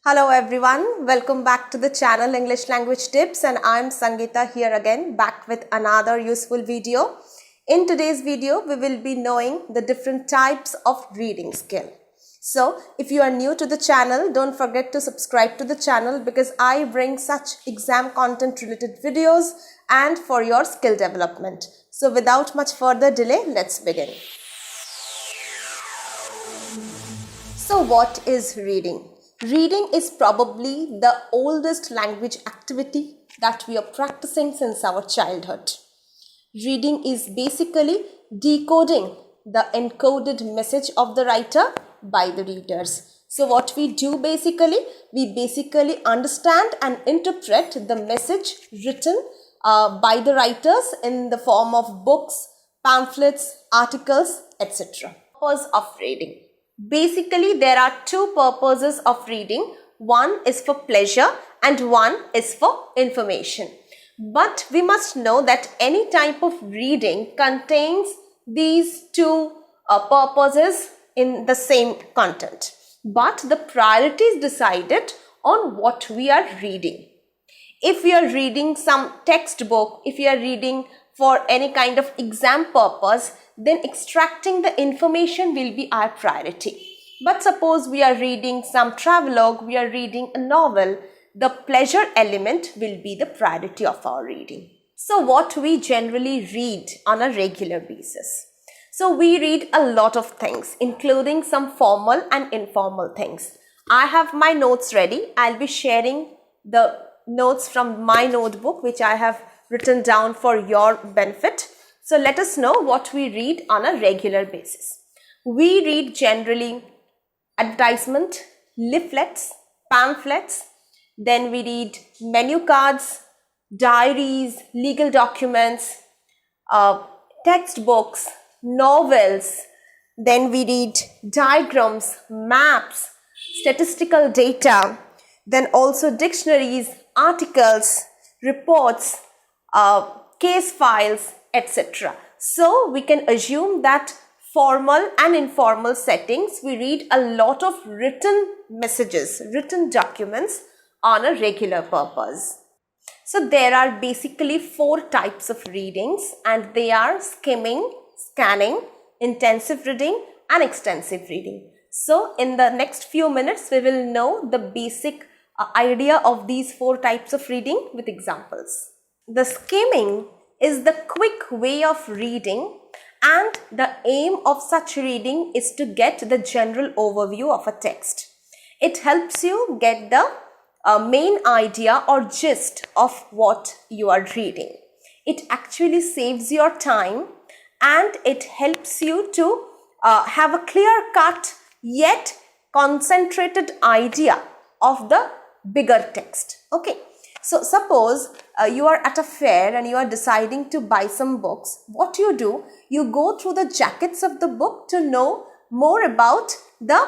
Hello everyone, welcome back to the channel English Language Tips, and I'm Sangeeta here again, back with another useful video. In today's video, we will be knowing the different types of reading skill. So, if you are new to the channel, don't forget to subscribe to the channel because I bring such exam content related videos and for your skill development. So, without much further delay, let's begin. So, what is reading? Reading is probably the oldest language activity that we are practicing since our childhood. Reading is basically decoding the encoded message of the writer by the readers. So what we do we basically understand and interpret the message written by the writers in the form of books, pamphlets, articles, etc. Purpose of reading. Basically, there are two purposes of reading. One is for pleasure and one is for information. But we must know that any type of reading contains these two purposes in the same content. But the priority is decided on what we are reading. If we are reading some textbook, if we are reading for any kind of exam purpose, then extracting the information will be our priority. But suppose we are reading some travelogue, we are reading a novel, the pleasure element will be the priority of our reading. So what we generally read on a regular basis? So we read a lot of things, including some formal and informal things. I have my notes ready. I'll be sharing the notes from my notebook, which I have written down for your benefit. So let us know what we read on a regular basis. We read generally advertisement, leaflets, pamphlets. Then we read menu cards, diaries, legal documents, textbooks, novels. Then we read diagrams, maps, statistical data. Then also dictionaries, articles, reports, case files, etc. So we can assume that formal and informal settings, we read a lot of written messages, written documents on a regular purpose. So there are basically four types of readings, and they are skimming, scanning, intensive reading and extensive reading. So in the next few minutes, we will know the basic idea of these four types of reading with examples. The skimming is the quick way of reading, and the aim of such reading is to get the general overview of a text. It helps you get the main idea or gist of what you are reading. It actually saves your time and it helps you to have a clear cut yet concentrated idea of the bigger text. Okay. So suppose you are at a fair and you are deciding to buy some books. What you do, you go through the jackets of the book to know more about the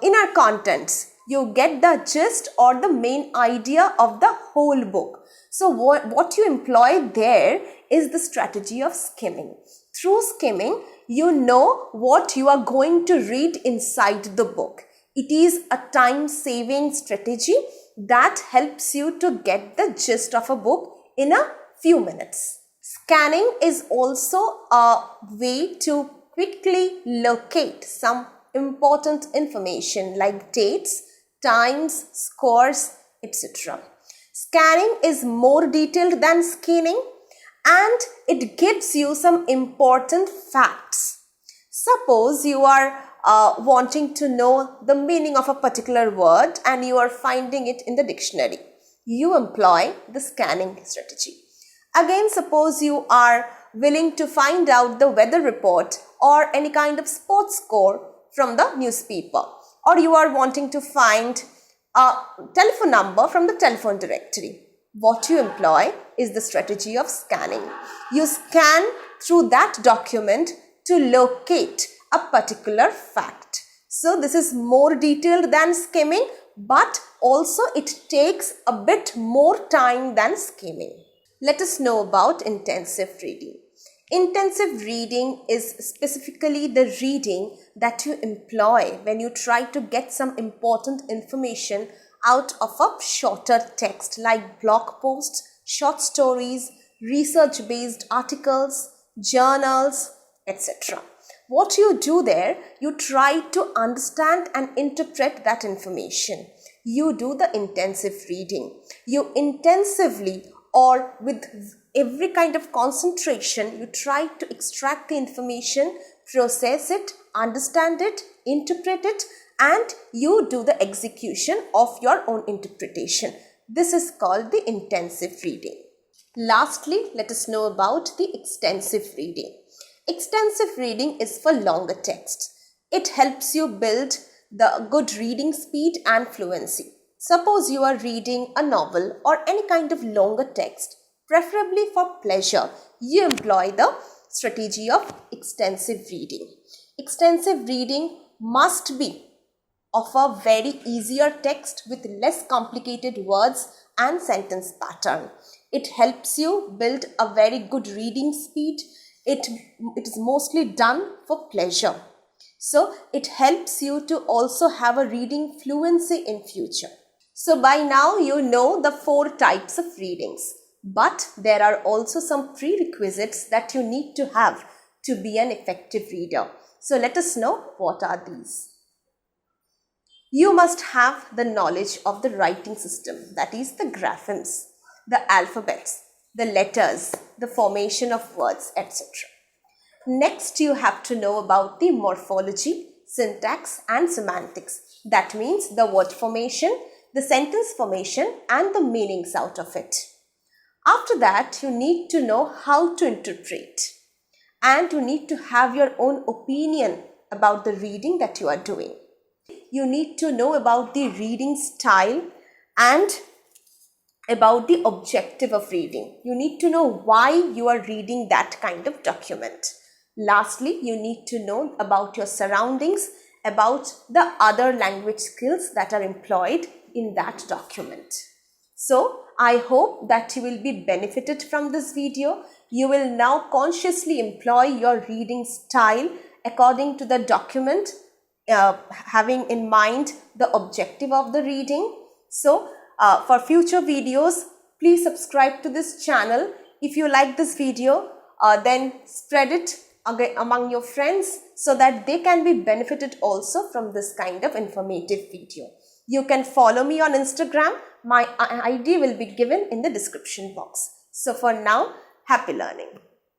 inner contents. You get the gist or the main idea of the whole book. So what you employ there is the strategy of skimming. Through skimming, you know what you are going to read inside the book. It is a time-saving strategy that helps you to get the gist of a book in a few minutes. Scanning is also a way to quickly locate some important information like dates, times, scores, etc. Scanning is more detailed than skimming and it gives you some important facts. Suppose you are wanting to know the meaning of a particular word and you are finding it in the dictionary. You employ the scanning strategy. Again, suppose you are willing to find out the weather report or any kind of sports score from the newspaper, or you are wanting to find a telephone number from the telephone directory. What you employ is the strategy of scanning. You scan through that document to locate a particular fact. So this is more detailed than skimming, but also it takes a bit more time than skimming. Let us know about intensive reading. Intensive reading is specifically the reading that you employ when you try to get some important information out of a shorter text like blog posts, short stories, research-based articles, journals, etc. What you do there, you try to understand and interpret that information. You do the intensive reading. You intensively or with every kind of concentration, you try to extract the information, process it, understand it, interpret it, and you do the execution of your own interpretation. This is called the intensive reading. Lastly, let us know about the extensive reading. Extensive reading is for longer texts. It helps you build the good reading speed and fluency. Suppose you are reading a novel or any kind of longer text, preferably for pleasure, you employ the strategy of extensive reading. Extensive reading must be of a very easier text with less complicated words and sentence pattern. It helps you build a very good reading speed. It is mostly done for pleasure. So it helps you to also have a reading fluency in future. So by now you know the 4 types of readings. But there are also some prerequisites that you need to have to be an effective reader. So let us know what are these. You must have the knowledge of the writing system, that is the graphemes, the alphabets, the letters, the formation of words, etc. Next, you have to know about the morphology, syntax and semantics. That means the word formation, the sentence formation and the meanings out of it. After that, you need to know how to interpret and you need to have your own opinion about the reading that you are doing. You need to know about the reading style and about the objective of reading. You need to know why you are reading that kind of document. Lastly, you need to know about your surroundings, about the other language skills that are employed in that document. So, I hope that you will be benefited from this video. You will now consciously employ your reading style according to the document, having in mind the objective of the reading. So, for future videos, please subscribe to this channel. If you like this video, then spread it among your friends so that they can be benefited also from this kind of informative video. You can follow me on Instagram. My ID will be given in the description box. So for now, happy learning.